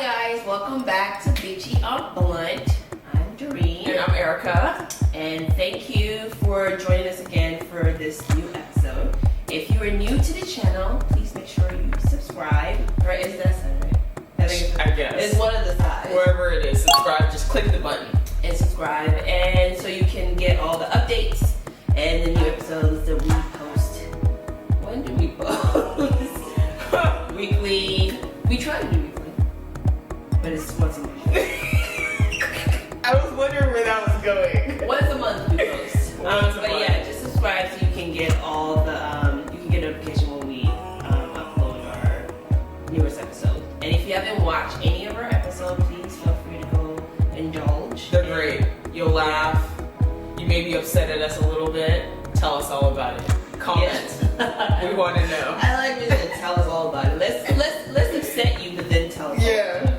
guys, welcome back to Bitchy on Blunt. I'm Doreen. And I'm Erica. And thank you for joining us again for this new episode. If you are new to the channel, please make sure you subscribe. Right? Is that right? I guess. It's one of the sides. Wherever it is, subscribe. Just click the button. And subscribe. And so you can get all the updates and the new episodes that we post. When do we post? Weekly. We try to do weekly. But it's once a month. I was wondering where that was going. Once a month we post. But yeah, just subscribe so you can get all the you can get notification when we upload our newest episode. And if you haven't watched any of our episodes, please feel free to go indulge. They're great. You'll laugh. You may be upset at us a little bit. Tell us all about it. Comment. Yes. We want to know. I like when you tell us all about it. Let's upset you, but then tell us. Yeah.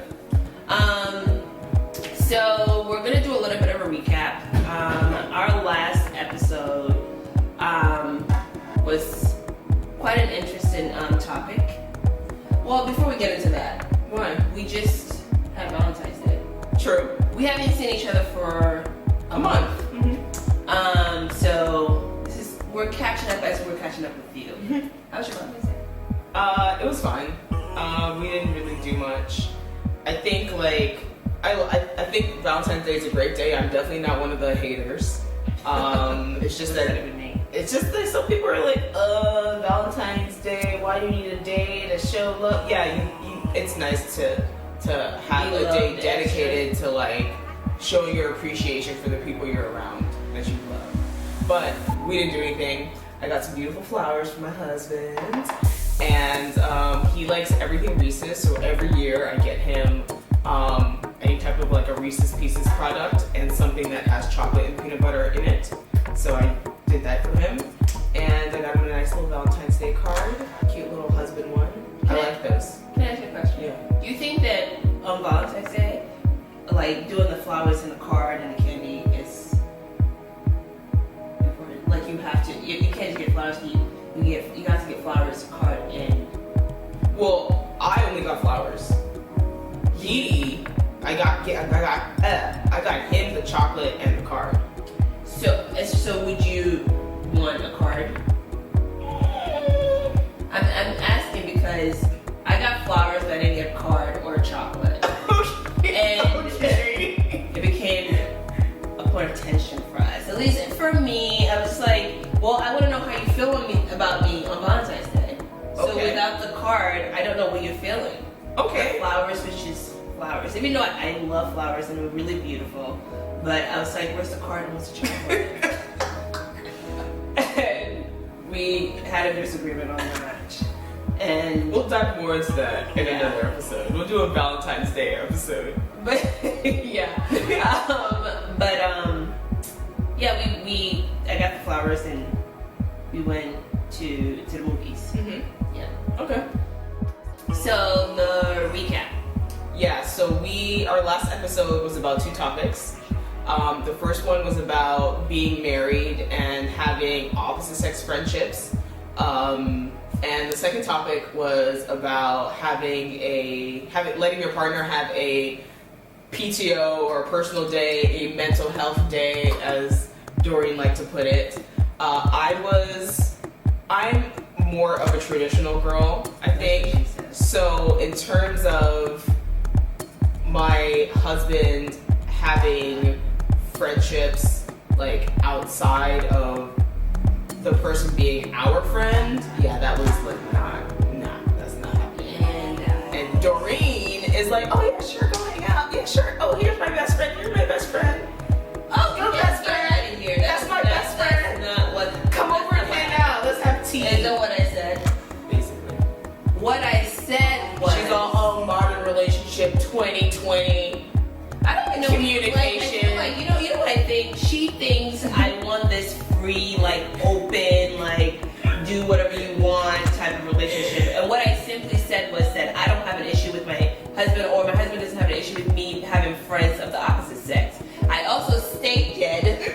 So we're gonna do a little bit of a recap. Our last episode was quite an interesting topic. Well, before we get into that, Why? we just had Valentine's Day. True. We haven't seen each other for a month. Mm-hmm. So we're catching up as we're catching up with you. How was your Valentine's Day? It was fine. We didn't really do much. I think I think Valentine's Day is a great day. I'm definitely not one of the haters. It's just that some people are like, Valentine's Day, why do you need a day to show love? Yeah, it's nice to have a day dedicated to like showing your appreciation for the people you're around that you love. But we didn't do anything. I got some beautiful flowers for my husband, and he likes everything Reese's, so every year I get him any type of like a Reese's Pieces product and something that has chocolate and peanut butter in it. So I did that for him, and I got him a nice little Valentine's Day card, cute little husband one. I like those. Can I ask you a question? Yeah. Do you think that on Valentine's Day, like doing the flowers and the card and the candy is important? Like you have to, you can't just get flowers. You have to get flowers, card, and. Well, I only got flowers. I got him the chocolate and the card. So would you want a card? I'm asking because I got flowers, but I didn't get a card or a chocolate. And it became a point of tension for us. At least for me, I was like, well, I want to know how you feel about me on Valentine's Day. So without the card, I don't know what you're feeling. Okay. The flowers was just flowers. Even though I love flowers and they're really beautiful, but I was like, where's the card and where's the chocolate? And we had a disagreement on that. And we'll dive more into that in another episode. We'll do a Valentine's Day episode. But yeah. I got the flowers and we went to the movies. Mm-hmm. Yeah. Okay. So the recap. Yeah, so our last episode was about two topics. The first one was about being married and having opposite sex friendships. And the second topic was about letting your partner have a PTO or a personal day, a mental health day, as Doreen liked to put it. I'm more of a traditional girl, I think. So in terms of my husband having friendships like outside of the person being our friend, yeah, that was like that's not happening. And Doreen is like, oh yeah, sure, go hang out. Yeah, sure. Oh, here's my best friend. You're my best friend. Oh, your best friend. Here. That's my best friend. Not what. Come over and hang out. Let's have tea. And know what I said? Basically. What I said was. She's all, oh, modern relationship 2020. I don't even know communication. Like, you know what I think? She thinks I want this free, like open, like do whatever you want type of relationship. And what I simply said was that I don't have an issue with my husband, or my husband doesn't have an issue with me having friends of the opposite sex. I also stated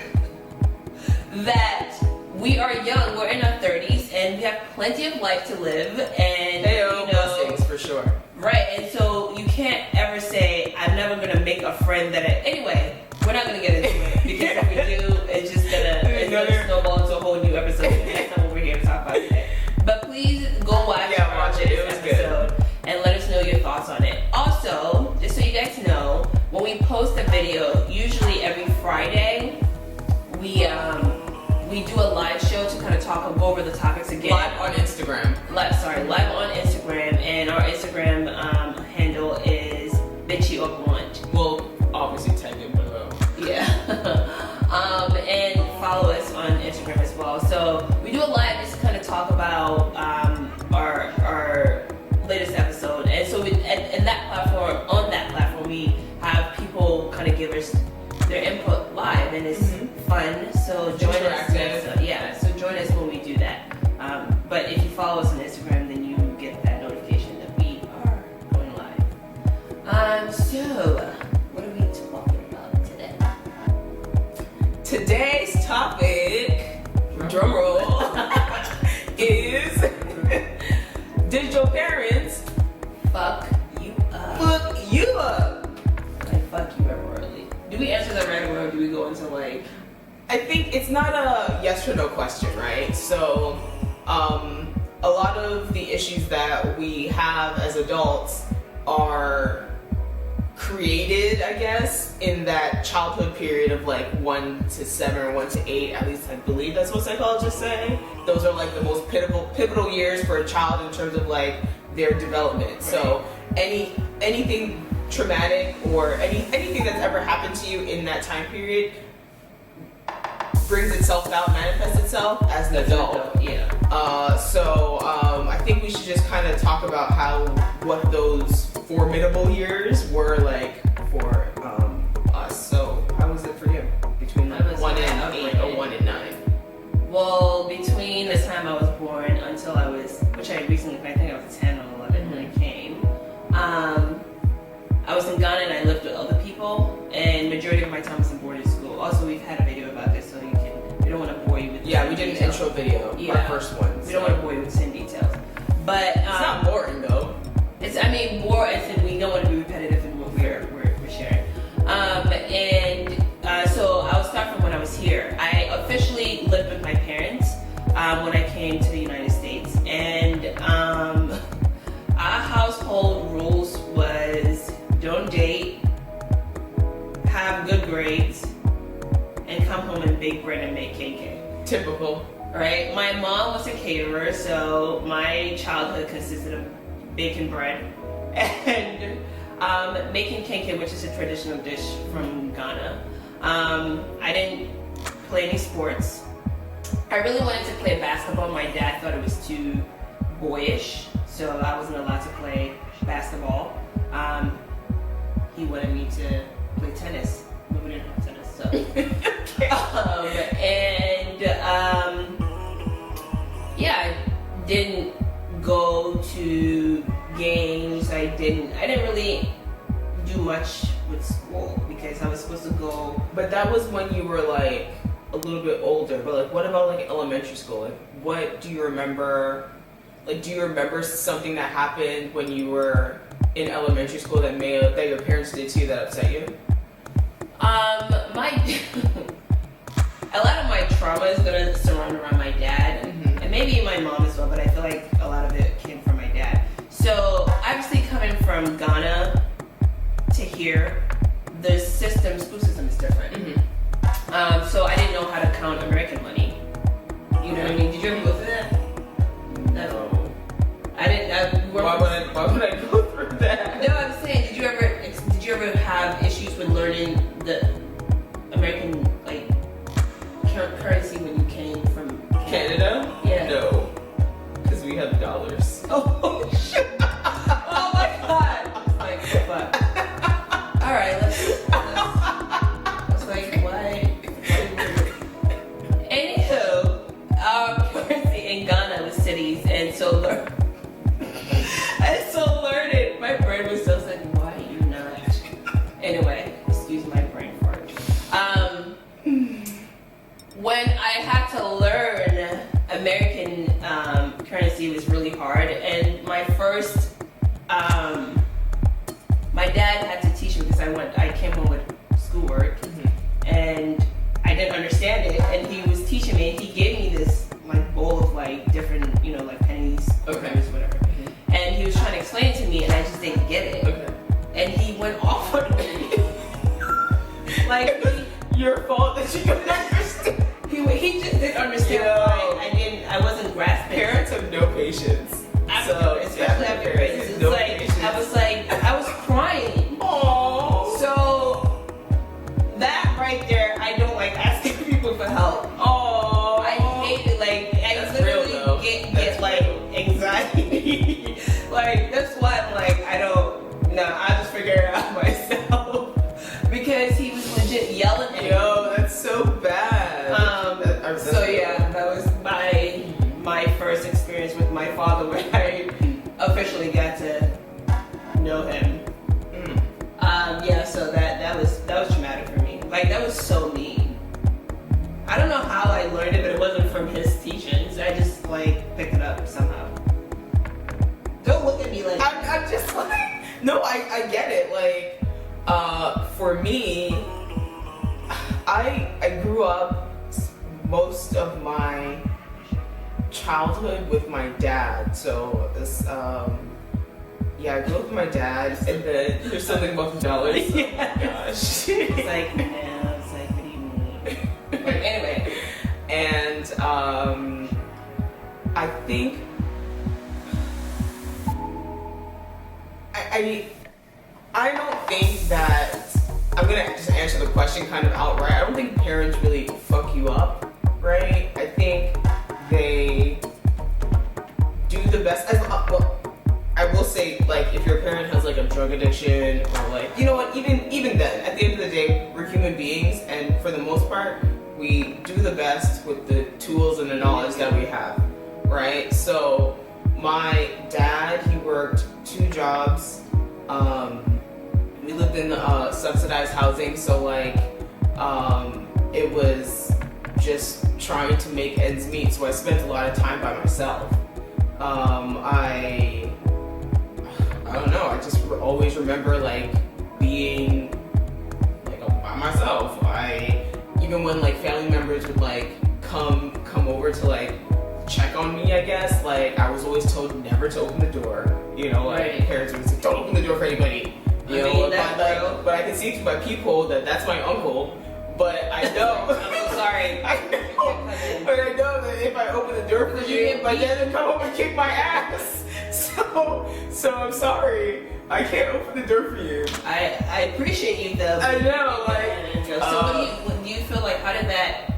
that we are young, we're in our 30s, and we have plenty of life to live, and Blessings for sure. right, and so you can't ever ever say, I'm never gonna make a friend that anyway, we're not gonna get into it because if we do, it's gonna snowball into a whole new episode. That's not what we're here to talk about today. But please go watch it. It was episode and let us know your thoughts on it. Also, just so you guys know, when we post a video, usually every Friday, we do a live show to kind of go over the topics again. Live on Instagram. Live on Instagram, and our Instagram handle is bitchyopblunt. We'll obviously tag it below. Yeah. And follow us on Instagram as well. So we do a live just to kind of talk about our latest episode, and so on that platform, we have people kind of give us their input live, and it's fun. So join us. So join us when we do that. But if you follow us on Instagram, then you get that notification that we are going live. So what are we talking about today? Today's topic, drum roll, is did your parents Fuck you up. fuck you up? Like fuck you up early. Do we answer that right away, or do we go into like? I think it's not a yes or no question, right? So, a lot of the issues that we have as adults are created, I guess, in that childhood period of like 1 to 7 or 1 to 8. At least I believe that's what psychologists say. Those are like the most pivotal years for a child in terms of like their development. Right. So, anything traumatic or anything that's ever happened to you in that time period brings itself out, manifests itself as an adult. Yeah. I think we should just kind of talk about what those formidable years were like for us. So how was it for you between like 1 and 8 or 1 and 9? Well, between the time I was born until I was, which I recently, I think I was 10 or 11 when I came. I was in Ghana and I lived with other people, and majority of my time was in boarding school. Also, we've had a video about this, so we don't want to bore you with. Yeah, we did an intro video, our first one. We don't want to bore you with some details, but it's not boring though. Bore as in we don't want to be repetitive in what we're sharing. So I'll start from when I was here. I officially lived with my parents when I came to the United States, and our household rules was don't date, have good grades, and come home and bake bread and make cake. Typical. Right? My mom was a caterer, so my childhood consisted of baking bread and making kenke, which is a traditional dish from Ghana. I didn't play any sports. I really wanted to play basketball. My dad thought it was too boyish, so I wasn't allowed to play basketball. He wanted me to play tennis, but we didn't have tennis, so. I didn't go to games. I didn't really do much with school because I was supposed to go. But that was when you were like a little bit older. But like, what about like elementary school? Like, what do you remember? Like, do you remember something that happened when you were in elementary school that your parents did to you that upset you? A lot of my trauma is gonna surround around my dad, and maybe my mom as well. But I feel like a lot of it came from my dad. So obviously, coming from Ghana to here, the school system is different. So I didn't know how to count American money. You know what I mean? Did you ever go through that? No. I didn't. Why would I go through that? No, I'm saying, did you ever have issues with learning the American currency when you came from Canada? Yeah. No, because we have dollars. Oh shit! Oh my god! Like fuck. All right, let's like why? Anywho, our currency in Ghana was cities, and so learned. My brain was just like, why are you not? Anyway, excuse my brain fart. When I had to learn American currency, it was really hard. And my dad I came home with schoolwork, and I didn't understand it, and he was teaching me, and he gave me this like bowl of like different, like pennies, quarters, whatever. And he was trying to explain it to me, and I just didn't get it. Okay. And he went off on me. Like, Your fault that you don't understand. he just didn't understand why I wasn't grasping. Parents have no patience. Especially after grades. It's like, I was crying. Aww. So, that right there, I don't like asking people for help. Aww. I hate it. Like, I That's literally real, though. get like anxiety. Like, that's why I'm like, I'll just figure it out myself. Because he was legit yelling at me. Yo, that's so bad. So yeah, that was my first experience with my father when I officially got to know him. Yeah, so that was traumatic for me. Like, that was so mean. I don't know how I learned it, but it wasn't from his teachings. I just like picked it up somehow. Don't look at me like I'm just like, no, I get it. Like, for me, I grew up most of my childhood with my dad. So this, yeah, I grew up with my dad, and then there's something about the dollars. Oh my gosh. it's like, no, it's like, what do you mean? But anyway. And I think I don't think that I'm gonna just answer the question kind of outright. I don't think parents really fuck you up, right? I think they do the best. Well, I will say, like, if your parent has like a drug addiction or like, you know what, even then, at the end of the day, we're human beings, and for the most part, we do the best with the tools and the knowledge that we have, right? So my dad, he worked 2 jobs. We lived in subsidized housing, so like it was just trying to make ends meet. So I spent a lot of time by myself. I don't know. I just always remember like being like by myself. Even when like family members would like come over to like check on me, I guess, like I was always told never to open the door. Like parents would say, don't open the door for anybody. But I can see through my peephole that that's my uncle. But I know. I'm so sorry. I know. But I know that if I open the door for you, my dad would come home and kick my ass. So I'm sorry. I can't open the door for you. I appreciate you though. I know, like. So what do you feel like? How did that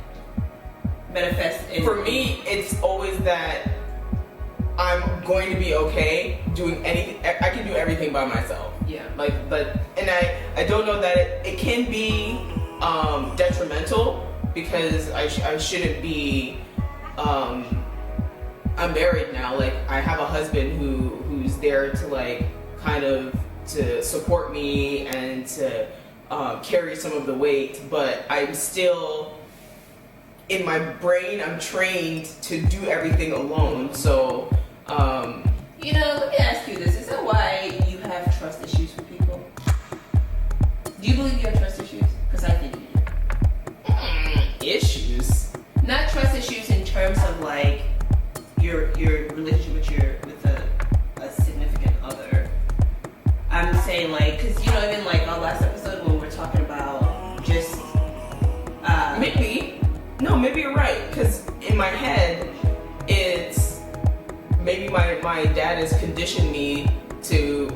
manifest? For me, it's always that I'm going to be okay doing anything. I can do everything by myself. Yeah. And I don't know that it can be detrimental because I shouldn't be. I'm married now. Like I have a husband who's there to like kind of to support me and to carry some of the weight, but I'm still in my brain. I'm trained to do everything alone. So. Let me ask you this. Is that why you have trust issues with people? Do you believe you have trust issues? Because I think you do. Issues? Not trust issues in terms of like your relationship with a significant other. I'm saying like, because even like our last episode when we were talking about just maybe you're right, because in my head it's maybe my dad has conditioned me to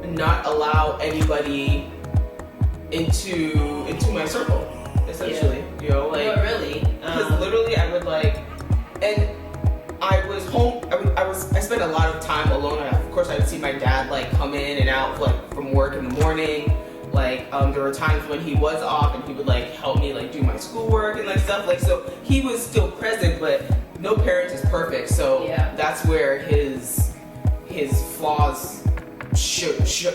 not allow anybody into my circle, essentially. Yeah. No, really. Because literally I would like, and I was home. I spent a lot of time alone. Of course, I would see my dad like come in and out like from work in the morning. Like there were times when he was off and he would like help me like do my schoolwork and like stuff. Like so he was still present, but no parent is perfect. So that's where his flaws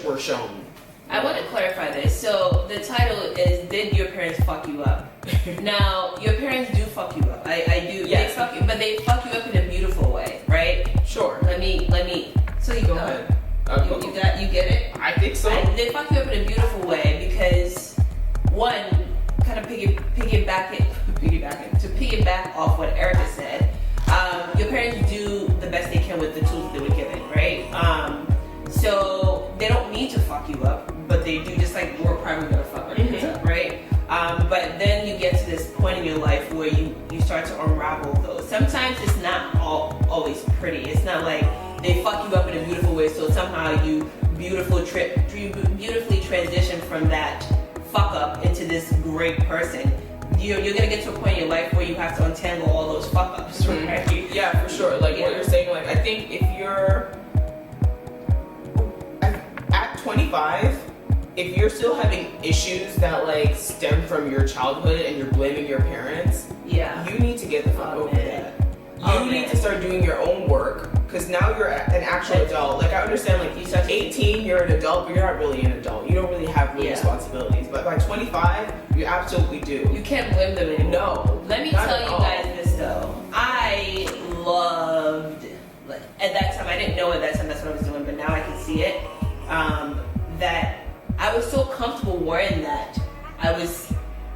were shown. I want to clarify this. So the title is "Did Your Parents Fuck You Up?" Now, your parents do fuck you up. I do. Yes. They fuck you, but they fuck you up in a beautiful way, right? Sure. Let me. So you go ahead. You get it? I think so. They fuck you up in a beautiful way one, kind of piggyback off what Erica said. Your parents do the best they can with the tools they were given, right? So they don't need to fuck you up, but they do, just like we're probably gonna fuck our kids up, right? But then you get to this point in your life where you start to unravel those. Sometimes it's not always pretty. It's not like they fuck you up in a beautiful way, so somehow you beautifully transition from that fuck up into this great person. You're gonna get to a point in your life where you have to untangle all those fuck ups, right? Yeah, for sure. Like what you're saying, like I think if you're at 25, if you're still having issues that like stem from your childhood and you're blaming your parents, you need to get the fuck over that. You need to start doing your own work, because now you're an actual adult. Like I understand, like you said, 18, you're an adult, but you're not really an adult. You don't really have real responsibilities. But by 25, you absolutely do. You can't blame them anymore. No. Let me tell you guys this though. I loved, at that time, I didn't know at that time that's what I was doing, but now I can see it. That I was so comfortable wearing that. I was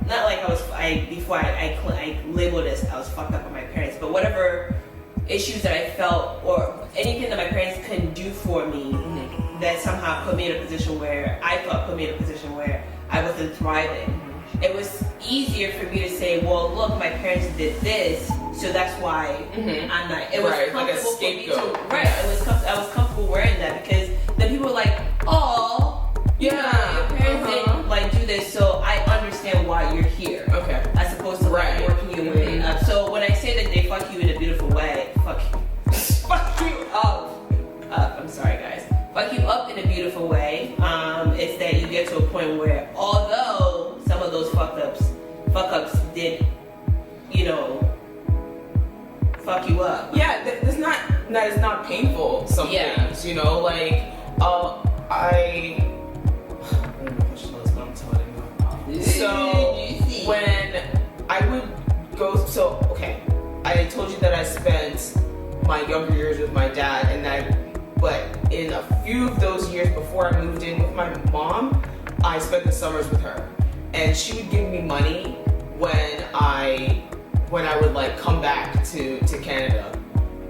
not like before I labeled it as I was fucked up with my parents, but whatever issues that I felt or anything that my parents couldn't do for me that somehow put me in a position where I wasn't thriving. It was easier for me to say, well, look, my parents did this, so that's why I'm not. It was comfortable like a for me to. scapegoat. Right. I was comfortable wearing that because then people were like, oh, you know, your parents didn't like do this, so I understand why you're here. Okay. As opposed to like working your way up. So when I say that they fuck you in a beautiful way, fuck you up. I'm sorry, guys. Fuck you up in a beautiful way. It's that you get to a point where, although some of those fuck ups did, you know, fuck you up. Yeah, it's not painful. Some things, you know, like I don't know if I should tell this, but I'm telling you. So when I would go, I told you that I spent my younger years with my dad, but in a few of those years before I moved in with my mom, I spent the summers with her, and she would give me money when I would like come back to Canada,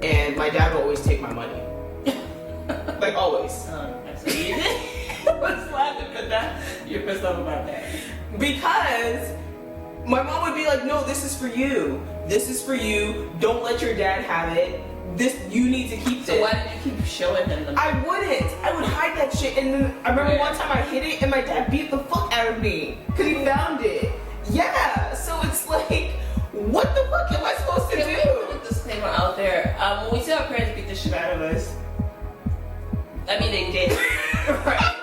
and my dad would always take my money, like always. So you did. What's laughing at that? You're pissed off about that. Because my mom would be like, no, this is for you. This is for you. Don't let your dad have it. You need to keep this. So why did you keep showing him the money? I wouldn't. I would hide that shit. And then I remember one time I hid it and my dad beat the fuck out of me because he found it. Yeah. So it's like, what the fuck am I supposed to do? Can we put a disclaimer out there? When we say our parents beat the shit out of us, I mean they did. Right?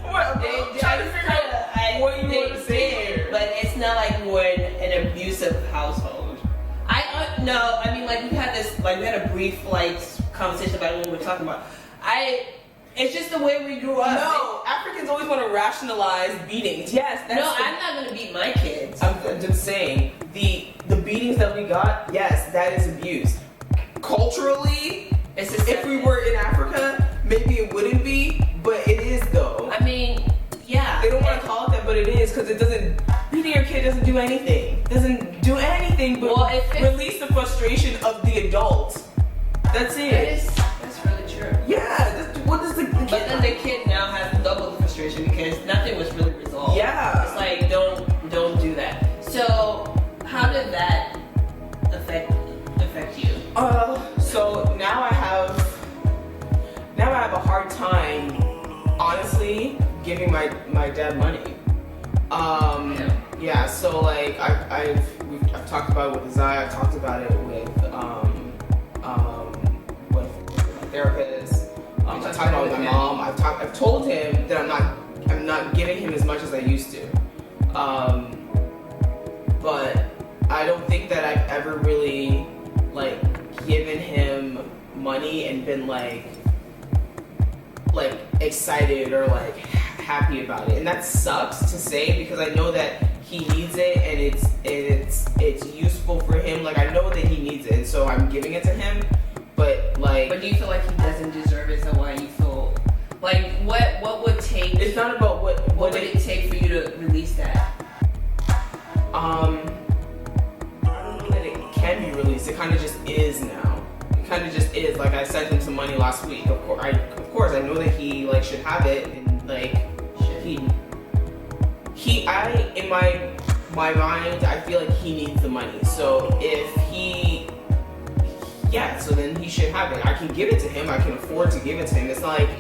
Well, they trying to figure out what you want to say here. But it's not like we're in an abusive household. No, I mean like we had a brief conversation about what we were talking about. It's just the way we grew up. No, Africans always want to rationalize beatings. Yes, I'm not gonna beat my kids. I'm just saying the beatings that we got. Yes, that is abuse. Culturally, if we were in Africa, maybe it wouldn't be, but it is though. I mean, yeah. They don't want to call it that, but it is because it doesn't. Beating your kid doesn't do anything. Doesn't do anything but release the frustration of the adult. That's it. That's really true. Yeah. What does the kid? But then the kid now has double the frustration because nothing was really resolved. Yeah. It's like don't do that. So how did that affect you? So now I have a hard time, honestly, giving my dad money. Yeah. So like I've talked about it with Zaya. I've talked about it with my therapist. I talked about it with my mom. I've told him that I'm not giving him as much as I used to. But I don't think that I've ever really like given him money and been like excited or like happy about it. And that sucks to say because I know that he needs it and it's useful for him. Like I know that he needs it, and so I'm giving it to him. But do you feel like he doesn't deserve it? So why you feel like what would take? It's not about what would it take for you to release that? I don't know that it can be released. It kind of just is now. It kind of just is. Like I sent him some money last week. Of course, I know that he like should have it, and like in my mind, I feel like he needs the money. So if so then he should have it. I can give it to him. I can afford to give it to him. It's not like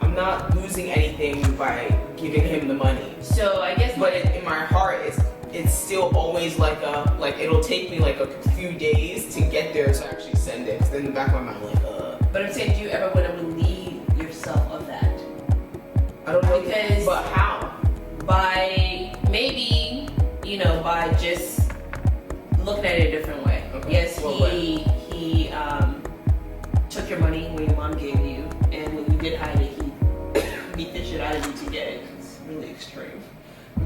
I'm not losing anything by giving him the money. So I guess, but in my heart, it's still always like it'll take me like a few days to get there to actually send it. 'Cause then in the back of my mind, But I'm saying, do you ever want to relieve yourself of that? I don't know. Because but how? By maybe, by just looking at it a different way. Okay. Yes, What he took your money when your mom gave you, and when you did hide it, he beat the shit out of you to get it. It's really extreme.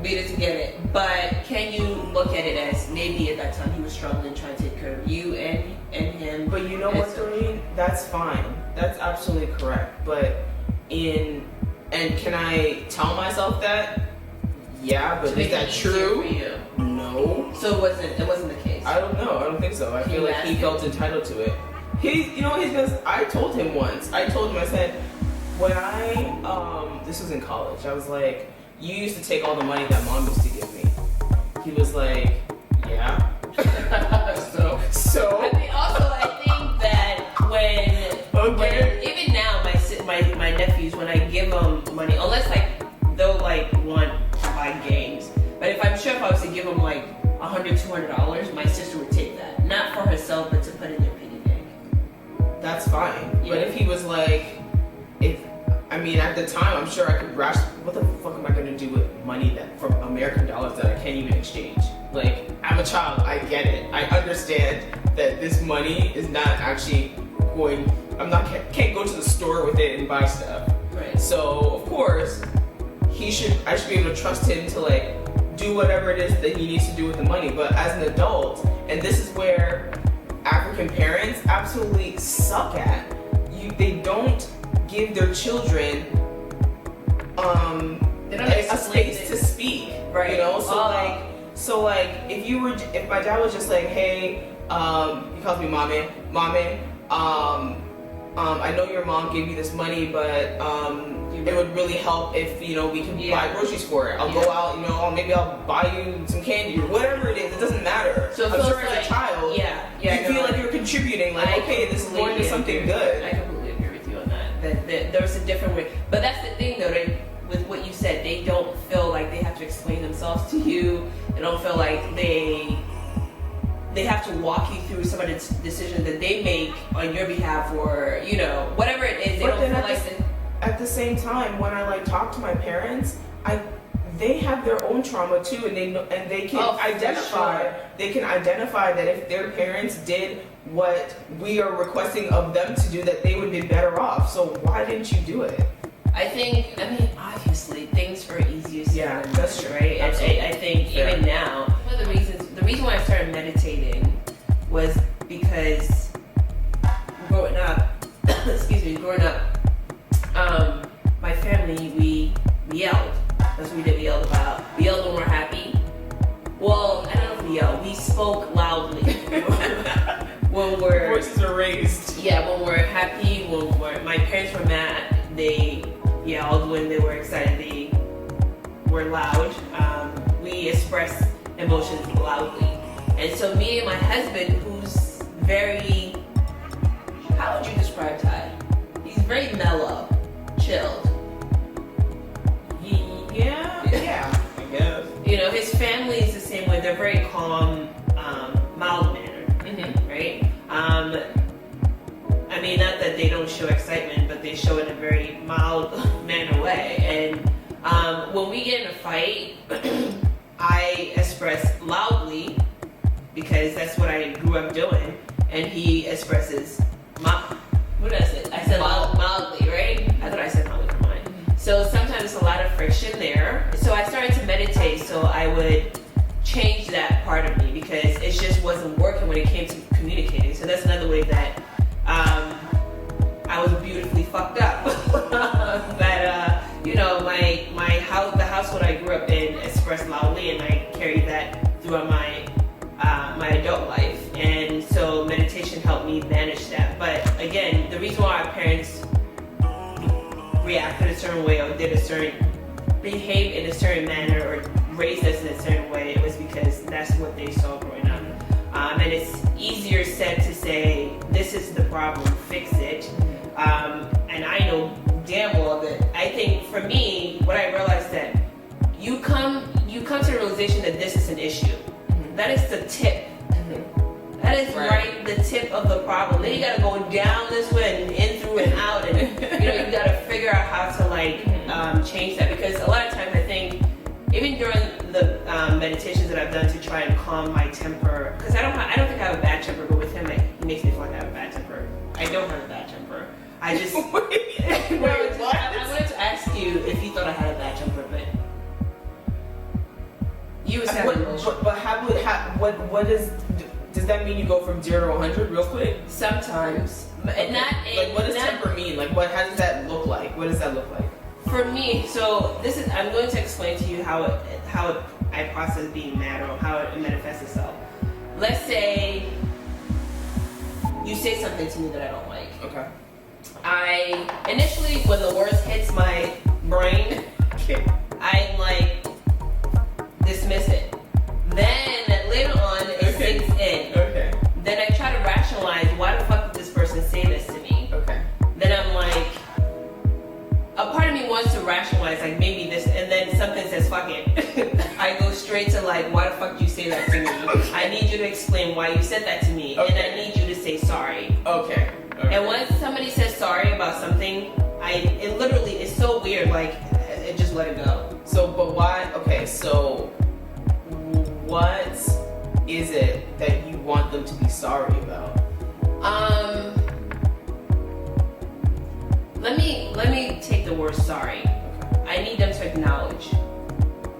Beat it to get it. But can you look at it as maybe at that time he was struggling trying to take care of you and him? But you know what, Doreen? That's fine. That's absolutely correct. But can I tell myself that? Yeah, but is that true? For you? No. So it wasn't the case. I don't know. I don't think so. I feel like he felt entitled to it. I told him once. I said, when this was in college, I was like, you used to take all the money that mom used to give me. He was like, yeah. so. I think that when even now my nephews, when I give them money, unless they'll want to buy games, but if I was to give them $100, $200, my sister would take that, not for herself, but to put in their piggy bank. That's fine. Yeah. But if he was at the time, I'm sure I could ration. What the fuck am I gonna do with money from American dollars that I can't even exchange? I'm a child. I get it. I understand that this money is not actually going. Can't go to the store with it and buy stuff. Right. So of course, I should be able to trust him to do whatever it is that he needs to do with the money. But as an adult, and this is where African parents absolutely suck at. They don't give their children a space to speak, right? If my dad was just like, hey, he calls me mommy, I know your mom gave you this money, but it would really help if we can buy groceries for it. I'll go out, or maybe I'll buy you some candy or whatever it is. It doesn't matter. So I'm sure as a child, you feel like you're contributing. Okay, this is going to something good. I completely agree with you on that. That there's a different way, but that's the thing though. With what you said, they don't feel like they have to explain themselves to you. They don't feel like they have to walk you through some of the decisions that they make on your behalf, or whatever it is. They don't feel like at the same time, when I talk to my parents, they have their own trauma too, and they can identify. Sure. They can identify that if their parents did what we are requesting of them to do, that they would be better off. So why didn't you do it? I mean, obviously, things are easier said than done, that's true. Right? I think even now, one of the reason why I started meditating was because growing up, my family, we yelled. That's what we did. We yelled about. We yelled when we're happy. Well, I don't know if we yelled. We spoke loudly when we're voices are raised. Yeah, when we're happy, when my parents were mad, they yelled. When they were excited, they were loud. We express emotions loudly. And so me and my husband, who's very, how would you describe Ty? He's very mellow, chilled. Yeah, I guess. His family is the same way. They're very calm, mild-mannered, right? Not that they don't show excitement, but they show it in a very mild manner way. And when we get in a fight, I express loudly because that's what I grew up doing, and he expresses what did I say? I said mildly, right? I thought I said mildly for mine. So sometimes there's a lot of friction there. So I started to meditate so I would change that part of me because it just wasn't working when it came to communicating. So that's another way that I was beautifully fucked up. That my house parents reacted a certain way or behaved in a certain manner or raised us in a certain way, it was because that's what they saw growing up. And it's easier said to say, this is the problem, fix it. And I know damn well that I think for me, what I realized that you come to the realization that this is an issue. That is the tip. That is right the tip of the problem. Then you gotta go down this way and in through and out, and you gotta figure out how to like change that, because a lot of times I think even during the meditations that I've done to try and calm my temper, because I don't think I have a bad temper, but with him he makes me feel like I have a bad temper. I don't have a bad temper. I just Wait, what? I wanted to ask you if you thought I had a bad temper, but you was having But what is? Does that mean you go from 0 to 100 real quick? sometimes, but not Like, what does not, temper mean? Like, how does that look like? What does that look like? For me, so I'm going to explain to you how I process being mad or how it manifests itself. Let's say you say something to me that I don't like. Okay. I initially, when the words hits my brain, I like dismiss it. Then later on, it sinks in. Okay. Then I try to rationalize, why the fuck did this person say this to me? Okay. Then I'm like, a part of me wants to rationalize, like maybe this, and then something says, fuck it. I go straight to like, why the fuck did you say that to me? I need you to explain why you said that to me, and I need you to say sorry. Okay. And once somebody says sorry about something, it literally is so weird, like, it just let it go. So, but why? Okay, so what is it that you want them to be sorry about? Let me take the word sorry. I need them to acknowledge,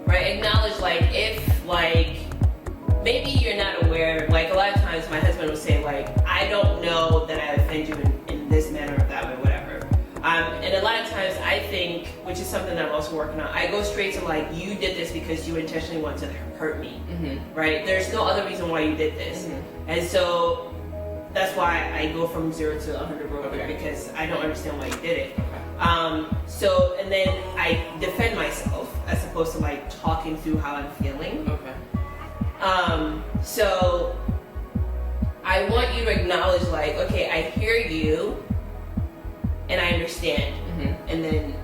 right? Acknowledge, like, if, like, maybe you're not aware, like, a lot of times my husband will say, like, I don't know that I offend you in this manner or that way, whatever. And a lot of times I think, which is something that I'm also working on, I go straight to, like, you did this because you intentionally want to hurt me, right? There's no other reason why you did this. And so that's why I go from 0 to 100 real quick, because I don't understand why you did it. So, and then I defend myself as opposed to like talking through how I'm feeling. Okay. So I want you to acknowledge, like, okay, I hear you and I understand. And then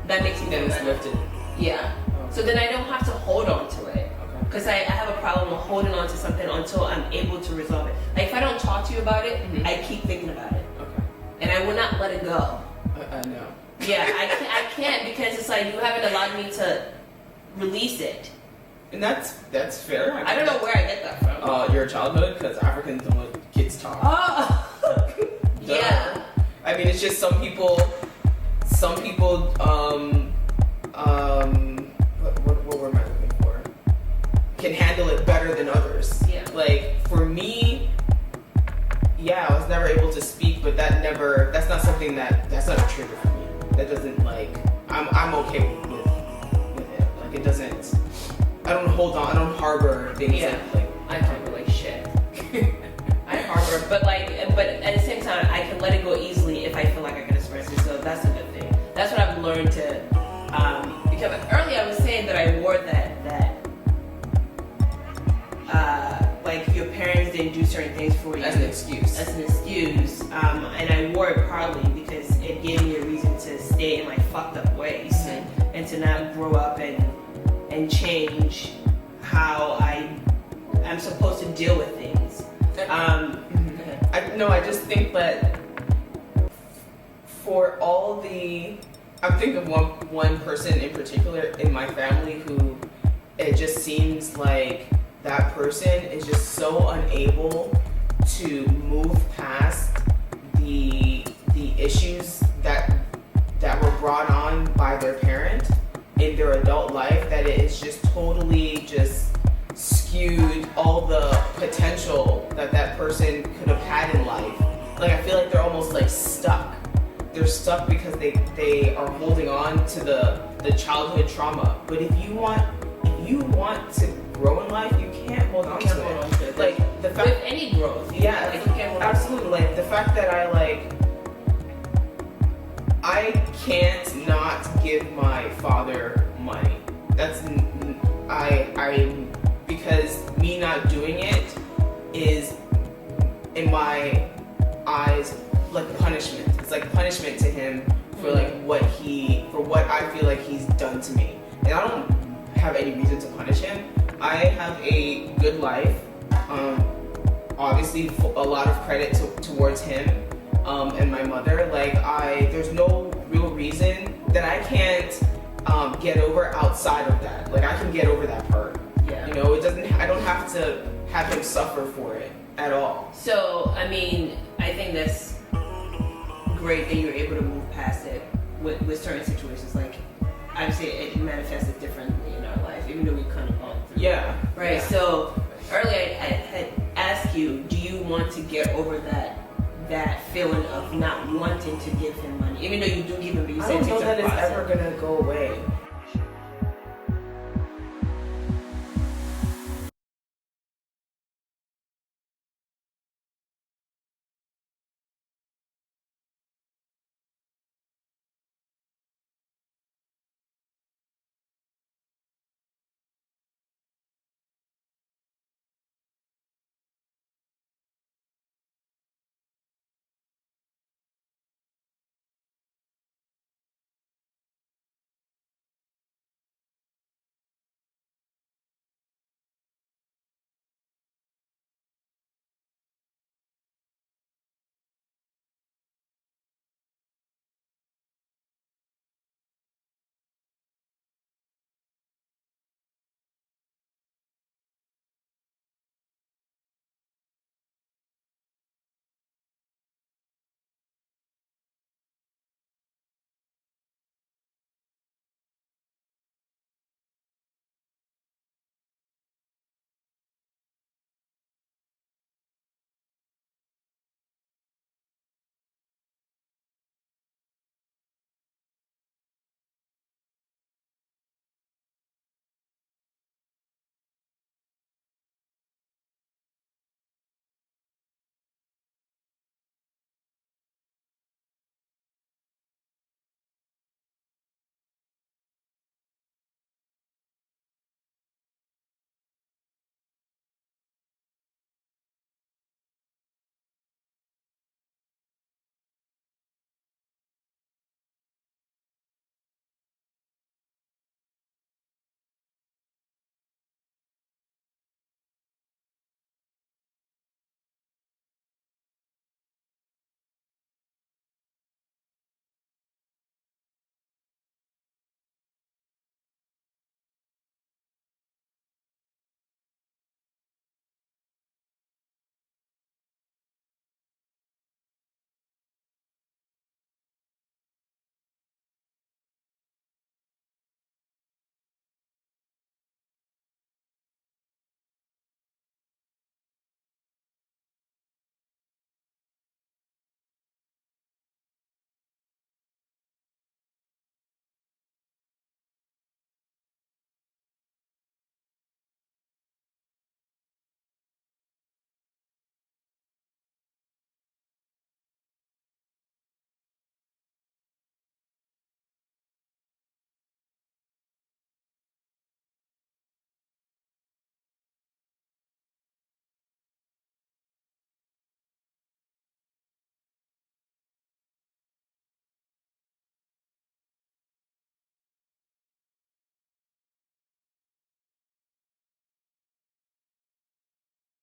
that makes me feel Then it's better. lifted. Yeah. So then I don't have to hold on to it. Because I have a problem with holding on to something until I'm able to resolve it. Like, if I don't talk to you about it, I keep thinking about it. Okay. And I will not let it go. No. Yeah, I can't, because it's like you haven't allowed me to release it. And that's fair. I don't know where I get that from. Your childhood, because Africans don't let kids talk. Oh! Yeah. I mean, it's just some people, what word am I looking for? Can handle it better than others. Yeah. Like, for me, yeah, I was never able to speak, but that's not something that's not a trigger for me. That doesn't, like, I'm okay with it. Like, it doesn't, I don't hold on, I don't harbor things like I harbor like shit. I harbor, but at the same time, I can let it go easily if I feel like I can express it, so that's a good thing. That's what I've learned to, because earlier I was saying that I wore that like your parents didn't do certain things for you. as an excuse. As an excuse. And I wore it partly because it gave me a reason to stay in my fucked up ways and to not grow up and change how I'm supposed to deal with things. I just think that for all I'm thinking of one person in particular in my family who it just seems like that person is just so unable to move past the issues that were brought on by their parent in their adult life, that it is just totally just skewed all the potential that person could have had in life. Like, I feel like they're almost like stuck. They're stuck because they are holding on to the childhood trauma. But if you want to grow in life, you can't hold on to it. Like, the fact, With any growth, yeah, like, you can't hold on. absolutely. Like, the fact that I I can't not give my father money. Because me not doing it is, in my eyes, like punishment. It's like punishment to him for like what I feel like he's done to me. And I don't have any reason to punish him. I have a good life. Obviously, a lot of credit towards him and my mother. Like there's no real reason that I can't get over outside of that. Like I can get over that part. Yeah. You know, I don't have to have him suffer for it at all. So, I mean, I think that's great that you're able to move past it with certain situations. Like, obviously, it manifested differently in our life, even though we kind of gone through. Yeah. Right. Yeah. So earlier, I had asked you, do you want to get over that feeling of not wanting to give him money, even though you do give him, but you I said don't it know takes that a it's process. ever gonna go away.